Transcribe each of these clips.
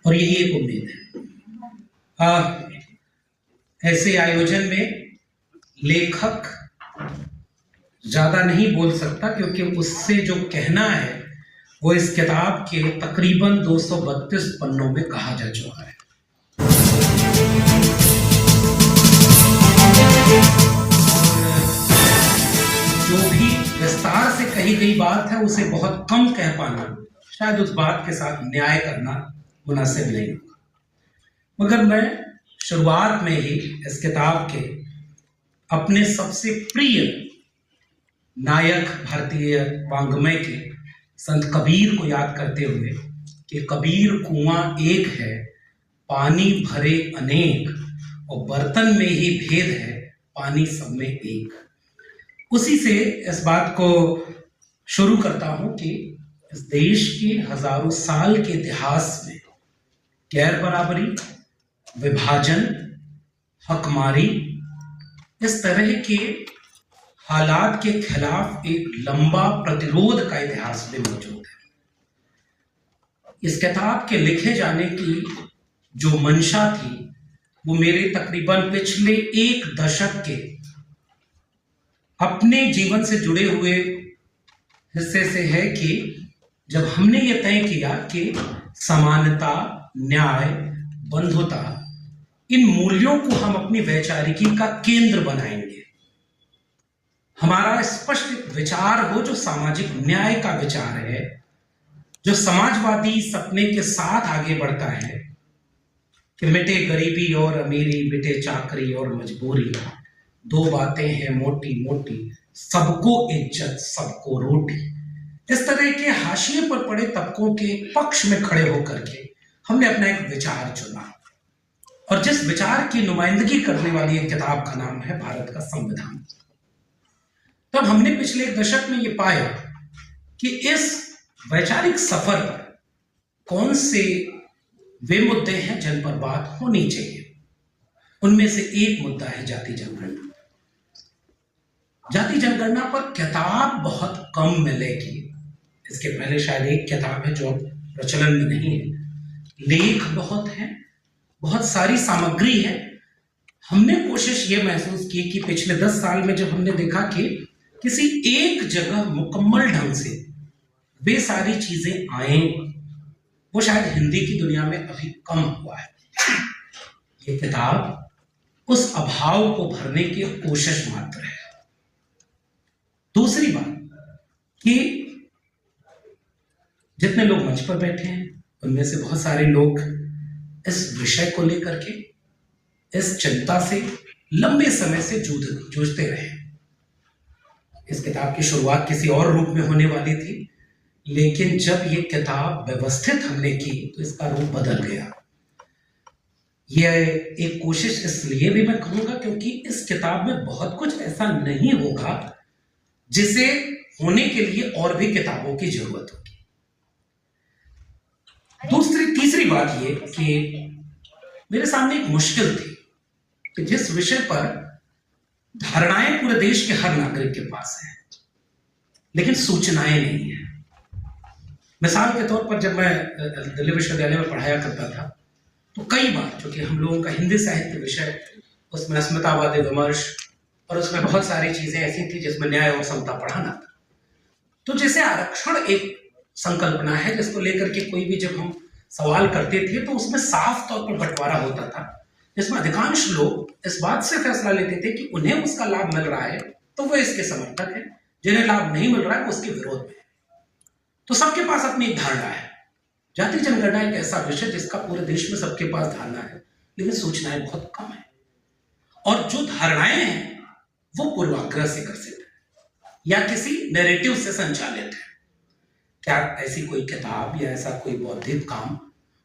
और यही एक उम्मीद है। ऐसे आयोजन में लेखक ज्यादा नहीं बोल सकता, क्योंकि उससे जो कहना है वो इस किताब के तकरीबन 232 पन्नों में कहा जा चुका है। जो भी विस्तार से कही गई बात है उसे बहुत कम कह पाना शायद उस बात के साथ न्याय करना मुनासिब नहीं होगा। मगर मैं शुरुआत में ही इस किताब के अपने सबसे प्रिय नायक भारतीय वाङ्मय के संत कबीर को याद करते हुए कि कबीर कुआं एक है, पानी भरे अनेक, और बर्तन में ही भेद है, पानी सब में एक, उसी से इस बात को शुरू करता हूं कि इस देश के हजारों साल के इतिहास में गैर बराबरी, विभाजन, हकमारी, इस तरह के हालात के खिलाफ एक लंबा प्रतिरोध का इतिहास भी मौजूद है। इस किताब के लिखे जाने की जो मंशा थी वो मेरे तकरीबन पिछले एक दशक के अपने जीवन से जुड़े हुए हिस्से से है कि जब हमने ये तय किया कि समानता, न्याय, बंधुता, इन मूल्यों को हम अपनी वैचारिकी का केंद्र बनाएंगे। हमारा स्पष्ट विचार हो जो सामाजिक न्याय का विचार है, जो समाजवादी सपने के साथ आगे बढ़ता है कि मिटे गरीबी और अमीरी, मिटे चाकरी और मजबूरी, दो बातें हैं मोटी मोटी, सबको इज्जत सबको रोटी। इस तरह के हाशिए पर पड़े तबकों के पक्ष में खड़े होकर के हमने अपना एक विचार चुना, और जिस विचार की नुमाइंदगी करने वाली एक किताब का नाम है भारत का संविधान। तब हमने पिछले एक दशक में ये पाया कि इस वैचारिक सफर पर कौन से वे मुद्दे हैं जिन पर बात होनी चाहिए। उनमें से एक मुद्दा है जाति जनगणना। जाति जनगणना पर किताब बहुत कम मिलेगी, इसके पहले शायद एक किताब है जो प्रचलन में नहीं है। लेख बहुत हैं, बहुत सारी सामग्री है। हमने कोशिश ये महसूस की कि पिछले 10 साल में जब हमने देखा कि किसी एक जगह मुकम्मल ढंग से वे सारी चीजें आए, वो शायद हिंदी की दुनिया में अभी कम हुआ है। ये किताब उस अभाव को भरने की कोशिश मात्र है। दूसरी बात कि जितने लोग मंच पर बैठे हैं उनमें से बहुत सारे लोग इस विषय को लेकर के इस चिंता से लंबे समय से जूझते रहे। इस किताब की शुरुआत किसी और रूप में होने वाली थी, लेकिन जब ये किताब व्यवस्थित हमने की तो इसका रूप बदल गया। यह एक कोशिश इसलिए भी मैं कहूंगा क्योंकि इस किताब में बहुत कुछ ऐसा नहीं होगा जिसे होने के लिए और भी किताबों की जरूरत होगी। तीसरी बात ये कि मेरे सामने एक मुश्किल थी कि जिस विषय पर धारणाएं पूरे देश के हर नागरिक के पास हैं, लेकिन सूचनाएं नहीं है। मिसाल के तौर पर जब मैं दिल्ली विश्वविद्यालय में पढ़ाया करता था तो कई बार, चूंकि हम लोगों का हिंदी साहित्य विषय, उसमें अस्मितावादी विमर्श और उसमें बहुत सारी चीजें ऐसी थी जिसमें न्याय और समता पढ़ाना था। तो जैसे आरक्षण एक संकल्पना है जिसको लेकर के कोई भी जब हम सवाल करते थे तो उसमें साफ तौर पर बंटवारा होता था, जिसमें अधिकांश लोग इस बात से फैसला लेते थे कि उन्हें उसका लाभ मिल रहा है तो वो इसके समर्थक है, जिन्हें लाभ नहीं मिल रहा है वो उसके विरोध में है। तो सबके पास अपनी एक धारणा है। जाति जनगणना एक ऐसा विषय जिसका पूरे देश में सबके पास धारणा है, लेकिन सूचनाएं बहुत कम है, और जो धारणाएं हैं वो पूर्वाग्रह से ग्रसित है या किसी नैरेटिव से संचालित है। क्या ऐसी कोई किताब या ऐसा कोई बौद्धिक काम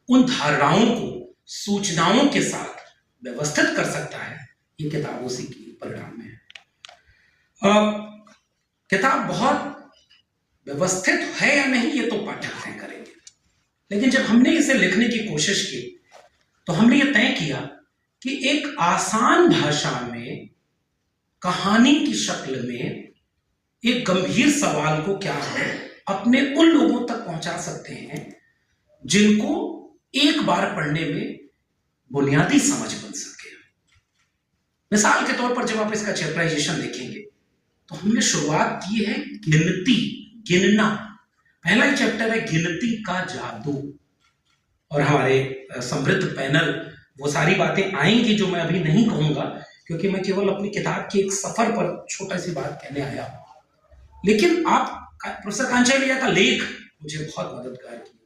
उन धारणाओं को सूचनाओं के साथ व्यवस्थित कर सकता है? ये किताब उसी की परिणाम में है। किताब बहुत व्यवस्थित है या नहीं ये तो पाठक तय करेंगे, लेकिन जब हमने इसे लिखने की कोशिश की तो हमने ये तय किया कि एक आसान भाषा में, कहानी की शक्ल में एक गंभीर सवाल को क्या है अपने उन लोगों तक पहुंचा सकते हैं जिनको एक बार पढ़ने में बुनियादी समझ बन सके। मिसाल के तौर पर जब आप इसका चैप्टराइजेशन देखेंगे तो हमने शुरुआत की है गिनती, गिनना। पहला ही चैप्टर है गिनती का जादू, और हमारे समृद्ध पैनल वो सारी बातें आएंगी जो मैं अभी नहीं कहूंगा, क्योंकि मैं केवल अपनी किताब के एक सफर पर छोटा सी बात कहने आया हूं। लेकिन आप प्रोफेसर कांचलिया का लेख मुझे बहुत मददगार किया।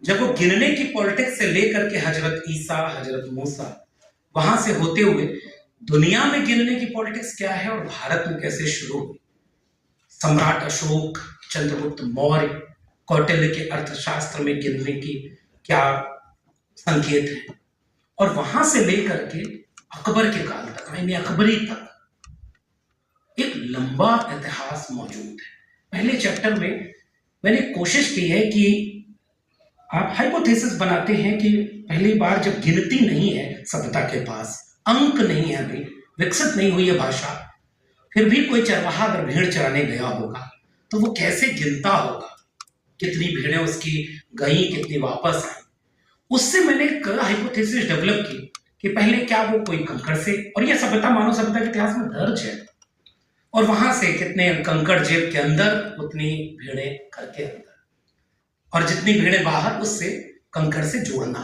जब वो गिनने की पॉलिटिक्स से लेकर के हजरत ईसा, हजरत मूसा, वहां से होते हुए दुनिया में गिनने की पॉलिटिक्स क्या है और भारत में कैसे शुरू हुई, सम्राट अशोक, चंद्रगुप्त मौर्य, कौटिल्य के अर्थशास्त्र में गिनने की क्या संकेत है, और वहां से लेकर के अकबर के काल तक, यानी अकबरी तक एक लंबा इतिहास मौजूद है। पहले चैप्टर में मैंने कोशिश की है कि आप हाइपोथेसिस बनाते हैं कि पहली बार जब गिनती नहीं है सभ्यता के पास, अंक नहीं है, अभी विकसित नहीं हुई है भाषा, फिर भी कोई चरवाहा अगर भेड़ चराने गया होगा तो वो कैसे गिनता होगा, कितनी भेड़ें उसकी गई, कितनी वापस आई। उससे मैंने एक हाइपोथेसिस डेवलप की कि पहले क्या वो कोई कंकड़ से, और यह सभ्यता मानव सभ्यता के इतिहास में दर्ज है, और वहां से कितने कंकड़ जेब के अंदर उतनी भेड़ें घर के अंदर, और जितनी भेड़ें बाहर उससे कंकड़ से जोड़ना,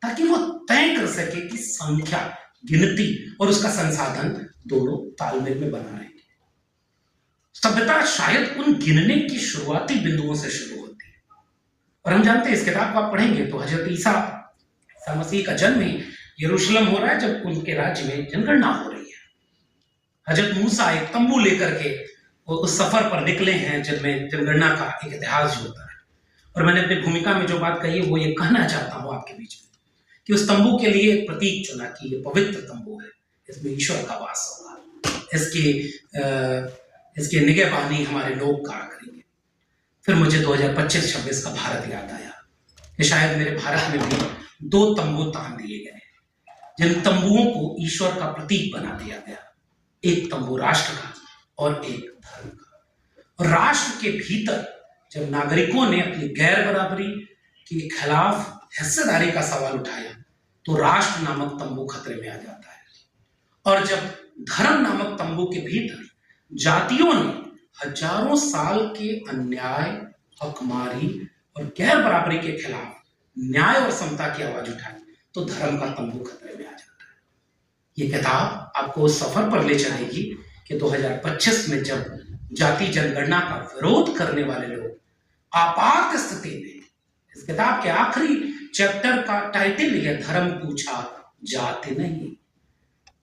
ताकि वो तय कर सके कि संख्या, गिनती और उसका संसाधन दोनों तालमेल में बना रहेंगे। सभ्यता शायद उन गिनने की शुरुआती बिंदुओं से शुरू होती है, और हम जानते हैं इस किताब को आप पढ़ेंगे तो हजरत ईसा मसीह का जन्म ही यरूशलेम हो रहा है जब उनके राज्य में जनगणना हो रही है। हजरत मूसा एक तंबू लेकर के उस सफर पर निकले हैं जिनमें जनगणना का एक इतिहास जो होता है। और मैंने अपनी भूमिका में जो बात कही है वो ये कहना चाहता हूं आपके बीच में कि उस तंबू के लिए एक प्रतीक चुना कि ये पवित्र तंबू है, इसमें ईश्वर का वास होगा, इसकी निगहबानी हमारे लोग कार्य करेंगे। फिर मुझे 2025-26 का भारत याद आया कि शायद मेरे भारत में भी 2 तंबू तान दिए गए, जिन तंबुओं को ईश्वर का प्रतीक बना दिया गया। एक तंबू राष्ट्र का और एक धर्म का। और राष्ट्र के भीतर जब नागरिकों ने अपनी गैर बराबरी के खिलाफ हिस्सेदारी का सवाल उठाया तो राष्ट्र नामक तंबू खतरे में आ जाता है, और जब धर्म नामक तंबू के भीतर जातियों ने हजारों साल के अन्याय, हकमारी और गैर बराबरी के खिलाफ न्याय और समता की आवाज उठाई तो धर्म का तंबू खतरे में आ जाता है। ये किताब आपको उस सफर पर ले चलेगी कि 2025 में जब जाति जनगणना का विरोध करने वाले लोग आपात स्थिति में, इस किताब के आखिरी चैप्टर का टाइटल है धर्म पूछा जाति नहीं,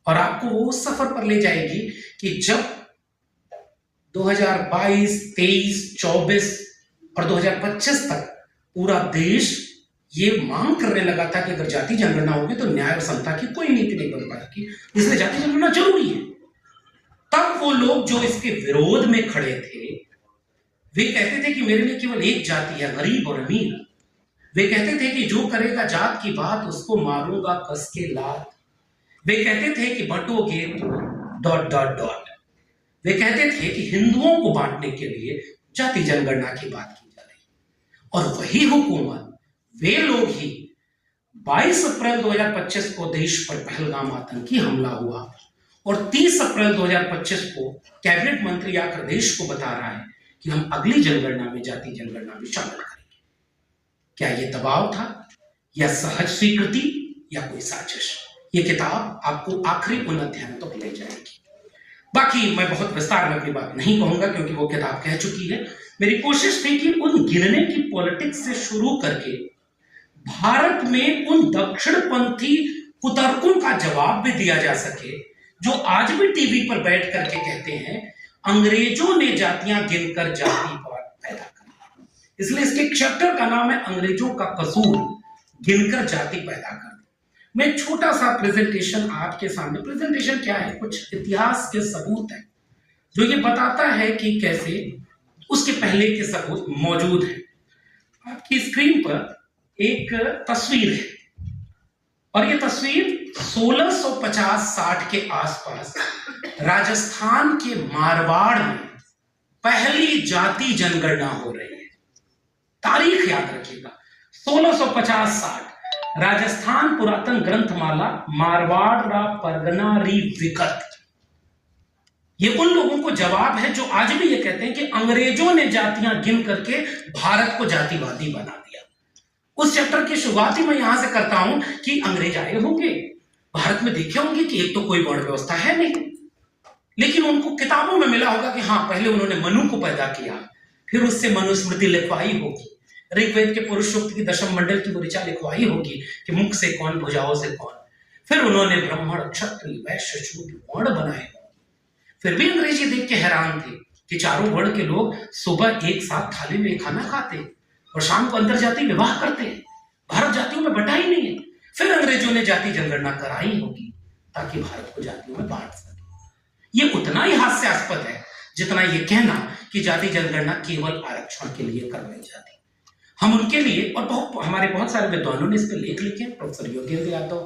और आपको वो उस सफर पर ले जाएगी कि जब 2022, 23, 24 और 2025 तक पूरा देश ये मांग करने लगा था कि अगर जाति जनगणना होगी तो न्याय और समता की कोई नीति नहीं बन पाएगी, इसलिए जाति जनगणना जरूरी है। तब वो लोग जो इसके विरोध में खड़े थे वे कहते थे कि मेरे लिए केवल एक जाति है, गरीब और अमीर। वे कहते थे कि जो करेगा जात की बात उसको मारूंगा कस के लात। वे कहते थे कि बंटोगे तो ... वे कहते थे कि हिंदुओं को बांटने के लिए जाति जनगणना की बात की जा रही, और वही हुकूमत, वे लोग ही 22 अप्रैल 2025 को देश पर पहलगाम आतंकी हमला हुआ, और 30 अप्रैल 2025 को कैबिनेट मंत्री आकर देश को बता रहा है कि हम अगली जनगणना में जाति जनगणना भी शामिल करेंगे। क्या यह दबाव था या सहज स्वीकृति या कोई साजिश? ये किताब आपको आखिरी उन अध्ययन तक ले जाएगी। बाकी मैं बहुत विस्तार में अपनी बात नहीं कहूंगा क्योंकि वो किताब कह चुकी है। मेरी कोशिश थी कि उन गिनने की पॉलिटिक्स से शुरू करके भारत में उन दक्षिणपंथी कुतर्कों का जवाब भी दिया जा सके जो आज भी टीवी पर बैठ करके कहते हैं अंग्रेजों ने जातियां गिनकर जाति पैदा कर। इसलिए इसके चैप्टर का नाम है अंग्रेजों का कसूर, गिनकर जाति पैदा कर। मैं छोटा सा प्रेजेंटेशन आपके सामने, प्रेजेंटेशन क्या है, कुछ इतिहास के सबूत है जो ये बताता है कि कैसे उसके पहले के सबूत मौजूद हैं। आपकी स्क्रीन पर एक तस्वीर है, और ये तस्वीर 1650-60 के आसपास राजस्थान के मारवाड़ में पहली जाति जनगणना हो रही है। तारीख याद रखिएगा, 1650-60। राजस्थान पुरातन ग्रंथमाला मारवाड़ रा परगना री विगत, ये उन लोगों को जवाब है जो आज भी ये कहते हैं कि अंग्रेजों ने जातियां गिन करके भारत को जातिवादी बना दिया। उस चैप्टर की शुरुआत ही मैं यहां से करता हूं कि अंग्रेज आए होंगे, भारत में देखे होंगे कि एक तो कोई वर्ण व्यवस्था है नहीं, लेकिन उनको किताबों में मिला होगा कि हाँ पहले उन्होंने मनु को पैदा किया, फिर उससे मनुस्मृति लिखवाई होगी, ऋग्वेद के पुरुष सूक्त की दशम मंडल की ऋचा लिखवाई होगी कि मुख से कौन भुजाओं से कौन, फिर उन्होंने ब्राह्मण क्षत्रिय वैश्य शूद्र वर्ण बनाए। फिर भी अंग्रेजी देख के हैरान थे कि चारों वर्ण के लोग सुबह एक साथ थाली में खाना खाते और शाम को अंतर जाति विवाह करते हैं, भारत जातियों में बटा ही नहीं है। फिर अंग्रेजों ने जाति जनगणना कराई होगी ताकि भारत को जातियों में बांट सके। ये उतना ही हास्यास्पद है जितना ये कहना कि जाति जनगणना केवल आरक्षण के लिए करवाई जाती। हम उनके लिए और हमारे बहुत सारे विद्वानों ने इस पर लेख लिखे, प्रोफेसर योगेंद्र यादव,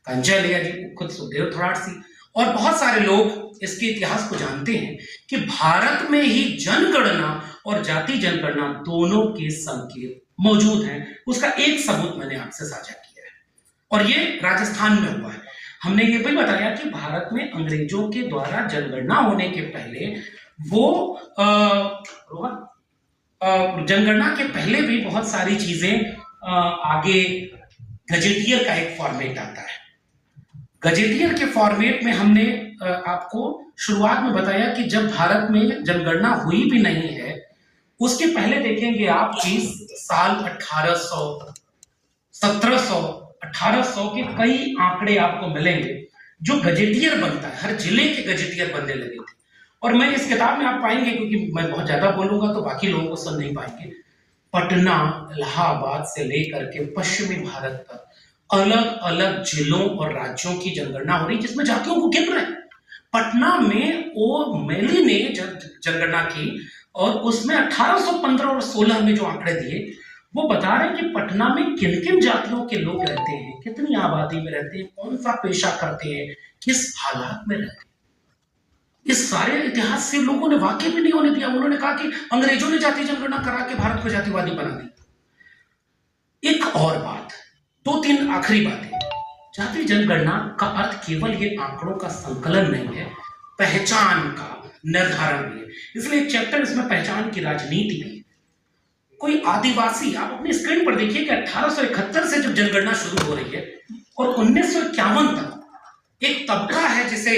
कंजय लिया जी, खुद सुखदेव थोराट और बहुत सारे लोग इसके इतिहास को जानते हैं कि भारत में ही जनगणना और जाति जनगणना दोनों के संकेत मौजूद हैं। उसका एक सबूत मैंने आपसे साझा किया है और ये राजस्थान में हुआ है। हमने ये भी बताया कि भारत में अंग्रेजों के द्वारा जनगणना होने के पहले वो जनगणना के पहले भी बहुत सारी चीजें आगे गजेटियर का एक फॉर्मेट आता है। गजेटियर के फॉर्मेट में हमने आपको शुरुआत में बताया कि जब भारत में जनगणना हुई भी नहीं है उसके पहले देखेंगे आप कि साल 1800, 1700, 1800 के कई आंकड़े आपको मिलेंगे जो गजेटियर बनता है, हर जिले के गजेटियर बनने लगे थे। और मैं इस किताब में आप पाएंगे, क्योंकि मैं बहुत ज्यादा बोलूंगा तो बाकी लोगों को सुन नहीं पाएंगे, पटना इलाहाबाद से लेकर के पश्चिमी भारत तक अलग अलग जिलों और राज्यों की जनगणना हो रही जिसमें जातियों को गिन रहे हैं। पटना में ओ मेली ने जनगणना की और उसमें 1815 और 16 में जो आंकड़े दिए वो बता रहे हैं कि पटना में किन किन जातियों के लोग रहते हैं, कितनी आबादी में रहते हैं, कौन सा पेशा करते हैं, किस हालात में रहते हैं। इस सारे इतिहास से लोगों ने वाकई भी नहीं होने दिया। उन्होंने कहा कि अंग्रेजों ने जाति जनगणना करा के भारत को जातिवादी बना दिया। एक और बात, 2-3 आखिरी बातें। जाति जनगणना का अर्थ केवल ये आंकड़ों का संकलन नहीं है, पहचान का निर्धारण भी है। इसलिए एक चैप्टर इसमें पहचान की राजनीति भी है। कोई आदिवासी, आप अपनी स्क्रीन पर देखिए कि 1871 से जब जनगणना शुरू हो रही है और 1951 तक एक तबका है जिसे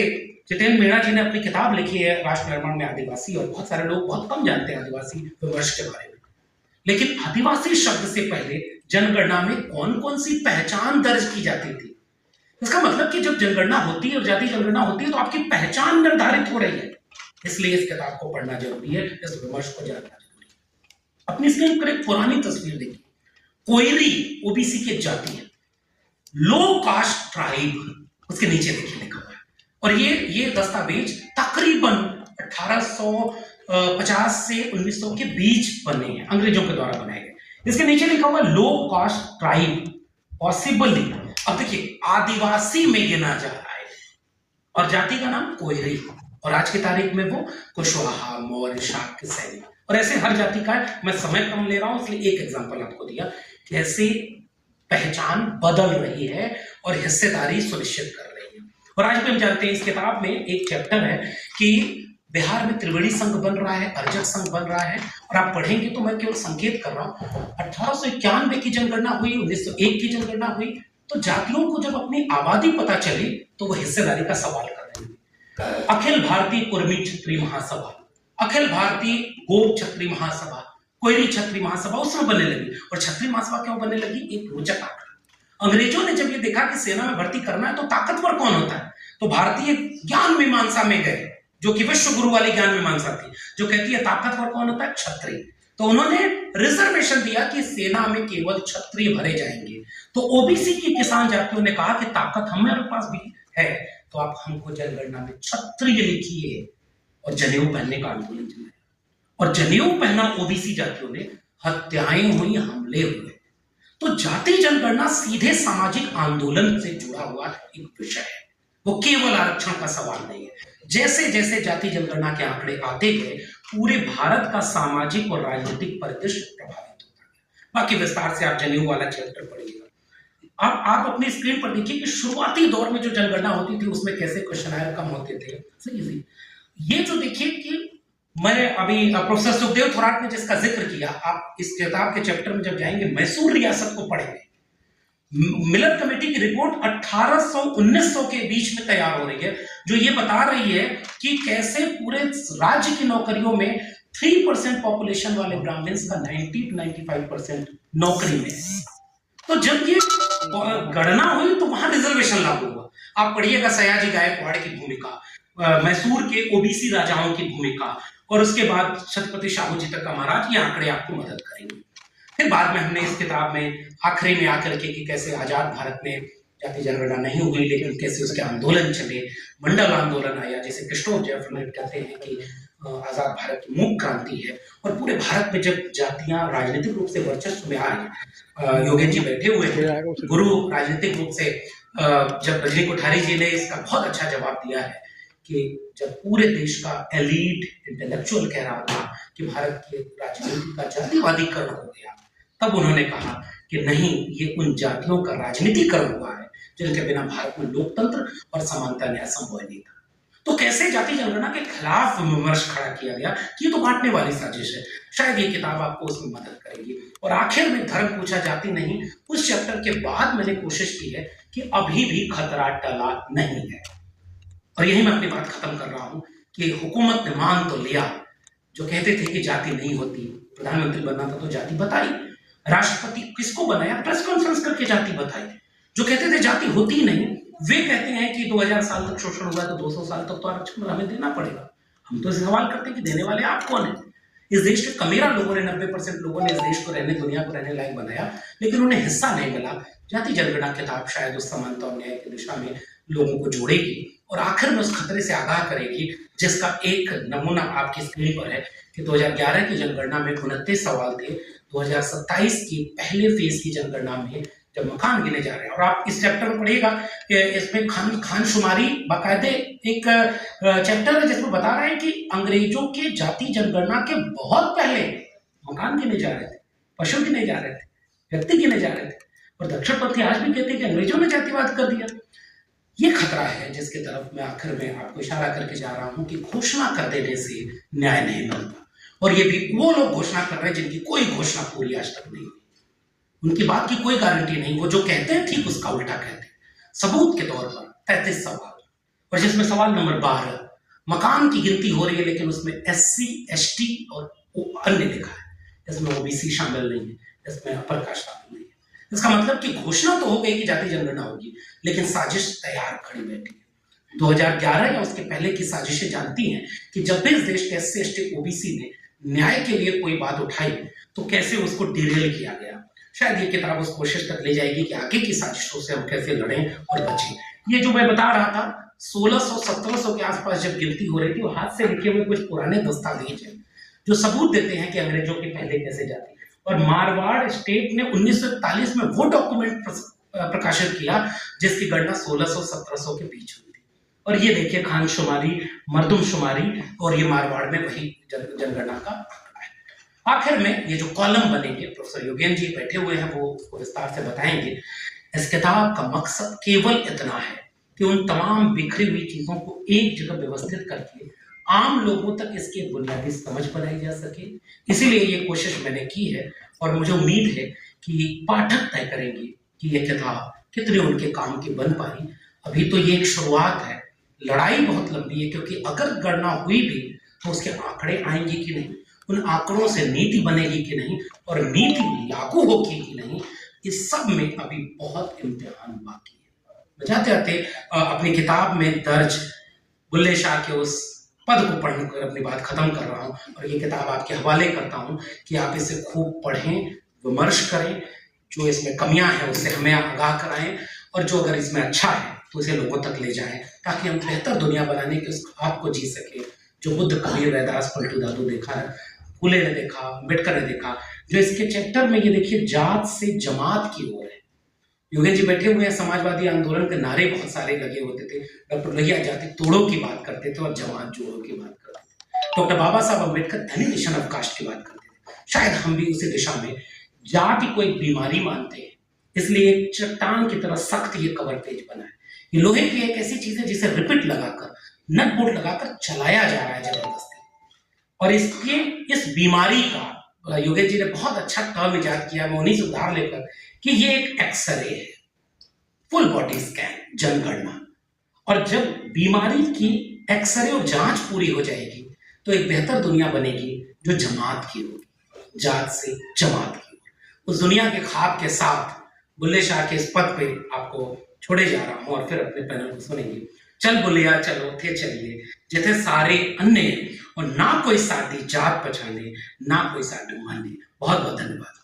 जितेंद्र मीणा जी ने अपनी किताब लिखी है राष्ट्र निर्माण में आदिवासी, और बहुत सारे लोग बहुत कम जानते हैं आदिवासी विमर्श के बारे में। लेकिन आदिवासी शब्द से पहले जनगणना में कौन कौन सी पहचान दर्ज की जाती थी। इसका मतलब कि जब जनगणना होती है और जाति जनगणना होती है तो आपकी पहचान निर्धारित हो रही है। इसलिए इस किताब को पढ़ना जरूरी है, इस विमर्श को जानना जरूरी है। अपनी स्क्रीन पर एक पुरानी तस्वीर देखिए, कोयरी ओबीसी की जाति है, लो कास्ट ट्राइब उसके नीचे देखिए लिखा हुआ है। और ये दस्तावेज तकरीबन 1850 से 1900 के बीच बने हैं, अंग्रेजों के द्वारा बनाए गए। इसके नीचे लिखा हुआ लो कास्ट ट्राइब पॉसिबली, अब देखिए आदिवासी में गिना जा रहा है और जाति का नाम कोयरी, और आज की तारीख में वो कुशवाहा, मौर्य, शाक्य, सैनिक, और ऐसे हर जाति का है। मैं समय कम ले रहा हूं इसलिए एक एग्जांपल आपको दिया, कैसे पहचान बदल रही है और हिस्सेदारी सुनिश्चित कर रही है। और आज भी हम जानते हैं इस किताब में एक चैप्टर है कि बिहार में त्रिवेणी संघ बन रहा है, अर्जक संघ बन रहा है, और आप पढ़ेंगे तो मैं केवल संकेत कर रहा हूं। 1891 की जनगणना हुई, 1901 की जनगणना हुई, तो जातियों को जब अपनी आबादी पता चली तो वो हिस्सेदारी का सवाल कर रहे हैं। अखिल भारतीय कुर्मी क्षत्रिय महासभा, अखिल भारतीय गोप क्षत्रिय महासभा, कोयरी क्षत्रिय महासभा उस समय बनने लगी। और क्षत्रिय महासभा क्यों बनने लगी, एक रोचक आंकड़ा। अंग्रेजों ने जब ये देखा कि सेना में भर्ती करना है तो ताकतवर कौन होता है, तो भारतीय ज्ञान मीमांसा में गए, जो कि विश्व गुरु वाली ज्ञान मीमांसा थी, जो कहती है ताकतवर कौन होता है, क्षत्रिय। तो उन्होंने रिजर्वेशन दिया कि सेना में केवल क्षत्रिय भरे जाएंगे। तो ओबीसी की किसान जातियों ने कहा कि ताकत हमारे पास भी है, तो आप हमको जनगणना में क्षत्रिय लिखिए, और जनेऊ पहनने का आंदोलन चला। और जनेऊ पहना ओबीसी जातियों ने, हत्याएं हुई, हमले हुए। तो जाति जनगणना सीधे सामाजिक आंदोलन से जुड़ा हुआ एक विषय है, वो केवल आरक्षण का सवाल नहीं है। जैसे जैसे जाति जनगणना के आंकड़े आते गए, पूरे भारत का सामाजिक और राजनीतिक परिदृश्य प्रभावित होता गया। बाकी विस्तार से आप जनेऊ वाला चैप्टर पढ़िएगा। आप अपनी स्क्रीन पर देखिए कि शुरुआती दौर में जो जनगणना होती थी उसमें कैसे क्वेश्चन कम होते थे। सही। ये जो देखिए कि मैंने अभी प्रोफेसर सुखदेव थोराट ने जिसका जिक्र किया, आप इस किताब के चैप्टर में जब जाएंगे मैसूर रियासत को पढ़ेंगे, मिलर कमेटी की रिपोर्ट 1800-1900 के बीच में तैयार हो रही है, जो ये बता रही है कि कैसे पूरे राज्य की नौकरियों में 3% पॉपुलेशन वाले ब्राह्मण्स का 90-95% नौकरी में है। तो जब ये गणना हुई तो वहां रिजर्वेशन लागू हुआ। आप पढ़िएगा सयाजी गायकवाड़ की भूमिका, मैसूर के ओबीसी राजाओं की भूमिका, और उसके बाद छत्रपति शाहू जी तक का महाराज, ये आंकड़े आपको मदद करेंगे। फिर बाद में हमने इस किताब में आखिरी में आकर के कि कैसे आजाद भारत में जाति जनगणना नहीं हुई, लेकिन कैसे उसके आंदोलन चले, मंडल आंदोलन आया, जैसे क्रिस्टोफ जेफरसन कहते हैं कि आजाद भारत की मूक क्रांति है। और पूरे भारत में जब जातियां राजनीतिक रूप से वर्चस्व में आ रही, योगेश जी बैठे हुए हैं, गुरु राजनीतिक रूप से, जब रजनी कोठारी जी ने इसका बहुत अच्छा जवाब दिया है कि जब पूरे देश का एलीट इंटेलेक्चुअल कह रहा था कि भारत की राजनीति का जातिवादीकरण हो गया, तब उन्होंने कहा कि नहीं, ये उन जातियों का राजनीतिकरण हुआ है जिनके बिना भारत में लोकतंत्र और समानता न्याय संभव नहीं था। तो कैसे जाति जनगणना के खिलाफ विमर्श खड़ा किया गया कि ये तो बांटने वाली साजिश है। शायद ये किताब आपको उसमें मदद करेगी। और आखिर में धर्म पूछा जाति नहीं, उस चैप्टर के बाद मैंने कोशिश की है कि अभी भी खतरा टला नहीं है। और यही मैं अपनी बात खत्म कर रहा हूं कि हुकूमत ने मान तो लिया, जो कहते थे कि जाति नहीं होती, प्रधानमंत्री बनना था तो जाति बताई, राष्ट्रपति किसको बनाया, प्रेस कॉन्फ्रेंस करके जाति बताई। जो कहते थे जाति होती नहीं, वे कहते हैं कि 2000 साल तक शोषण हुआ तो 200 साल तक तो आरक्षण हमें देना पड़ेगा। हम तो सवाल करते हैं कि देने वाले आप कौन है। इस देश के कमेरा लोगों ने, 90% लोगों ने इस देश को रहने, दुनिया को रहने लायक बनाया, लेकिन उन्हें हिस्सा नहीं मिला। जाति जनगणना किताब शायद उस समानता और न्याय की दिशा में लोगों को जोड़ेगी और आखिर में उस खतरे से आगाह करेगी, जिसका एक नमूना आपकी स्क्रीन पर है कि 2011 की जनगणना में 29 सवाल थे, 2027 की पहले फेज की जनगणना में जब मकान गिने जा रहे हैं। और आप इस चैप्टर में पढ़िएगा कि इसमें खानशुमारी बाकायदे एक चैप्टर है जिसमें बता रहे हैं कि अंग्रेजों के जाति जनगणना के बहुत पहले मकान गिने जा रहे थे, पशु गिने जा रहे थे, व्यक्ति गिने जा रहे थे। और दक्षिणपंथी आज भी कहते हैं कि अंग्रेजों ने जातिवाद कर दिया। ये खतरा है जिसकी तरफ मैं आखिर में आपको इशारा करके जा रहा हूं कि घोषणा कर देने से न्याय नहीं मिलता। और ये भी वो लोग घोषणा कर रहे हैं जिनकी कोई घोषणा पूरी आज तक नहीं हुई, उनकी बात की कोई गारंटी नहीं। वो जो कहते हैं ठीक उसका उल्टा कहते हैं। सबूत के तौर पर 33 सवाल, और जिसमें सवाल नंबर 12 मकान की गिनती हो रही है, लेकिन उसमें SC ST और अन्य लिखा है, इसमें OBC शामिल नहीं है, इसमें अपर कास्ट शामिल नहीं है। इसका मतलब कि घोषणा तो हो गई कि जाति जनगणना होगी, लेकिन साजिश तैयार खड़ी बैठी है। 2011 या उसके पहले की साजिशें जानती हैं कि जब भी इस देश के SC ST OBC ने न्याय के लिए कोई बात उठाई तो कैसे उसको डिरेल किया गया। शायद ये किताब उस कोशिश तक ले जाएगी कि आगे की साजिशों से हम कैसे लड़ें और बचें। ये जो मैं बता रहा था 1600-1700 के आसपास जब गिनती हो रही थी, वो हाथ से लिखे हुए कुछ पुराने दस्तावेज हैं जो सबूत देते हैं कि अंग्रेजों के पहले कैसे जाती। और मारवाड़ स्टेट ने 1941 में वो डॉक्यूमेंट प्रकाशित किया जिसकी गणना 1600-1700 के बीच हुई थी। और ये देखिए खानशुमारी, मर्दमशुमारी, और ये मारवाड़ में वही जनगणना का आंकड़ा है। आखिर में ये जो कॉलम बनेंगे, प्रोफेसर योगेन जी बैठे हुए हैं, वो उसको विस्तार से बताएंगे। इस किताब का मकसद केवल इतना है कि उन तमाम बिखरी हुई चीजों को एक जगह व्यवस्थित करके आम लोगों तक इसकी बुनियादी समझ बनाई जा सके। इसीलिए ये कोशिश मैंने की है और मुझे उम्मीद है कि पाठक तय करेंगे कि ये किताब कितने उनके काम की बन पाई। अभी तो ये एक शुरुआत है, लड़ाई बहुत लंबी है, क्योंकि अगर गणना हुई भी तो उसके आंकड़े आएंगे कि नहीं, उन आंकड़ों से नीति बनेगी कि नहीं, और नीति लागू होगी कि नहीं, इस सब में अभी बहुत इम्तिहान बाकी है। जाते जाते अपनी किताब में दर्ज बुल्ले शाह के उस पद को पढ़कर अपनी बात खत्म कर रहा हूं और ये किताब आपके हवाले करता हूं कि आप इसे खूब पढ़ें, विमर्श करें, जो इसमें कमियां हैं उससे हमें आगाह कराएं, और जो अगर इसमें अच्छा है तो इसे लोगों तक ले जाएं, ताकि हम बेहतर दुनिया बनाने के उस ख्वाब को जी सके जो बुद्ध, कबीर, रैदास, पलटू दादू देखा है, फुले ने देखा, अम्बेडकर ने देखा। जो इसके चैप्टर में ये देखिए जात से जमात की ओर है। योगेश जी बैठे हुए हैं, समाजवादी आंदोलन के नारे बहुत सारे लगे होते थे। डॉक्टर लोहिया जाति तोड़ों की बात करते थे और जमात जोड़ों की बात करते थे। डॉक्टर बाबा साहब अम्बेडकर धनी ऑफ कास्ट की बात करते थे। शायद हम भी उसी दिशा में जाति को एक बीमारी मानते हैं इसलिए एक चट्टान की तरह सख्त ये कवर पेज बना है। ये लोहे की एक ऐसी चीज है जिसे रिपिट लगाकर, नट बोल्ट लगाकर चलाया जा रहा है जबरदस्ती। और इसके इस बीमारी का योगेश जी ने बहुत अच्छा टर्म इजाद किया, मैं उन्हीं से उधार लेकर, कि ये एक एक्सरे है, फुल बॉडी स्कैन, जनगणना। और जब बीमारी की एक्सरे और जांच पूरी हो जाएगी तो एक बेहतर दुनिया बनेगी जो जमात की होगी, जात से जमात की। उस दुनिया के ख्वाब के साथ बुल्ले शाह के इस पद पे आपको छोड़े जा रहा हूं और फिर अपने पैनल को सुनेंगे। चल बुलिया चलो थे चलिए, जिथे सारे अन्य और ना कोई साथी जात पहचाने, ना कोई साथी माने। बहुत बहुत धन्यवाद।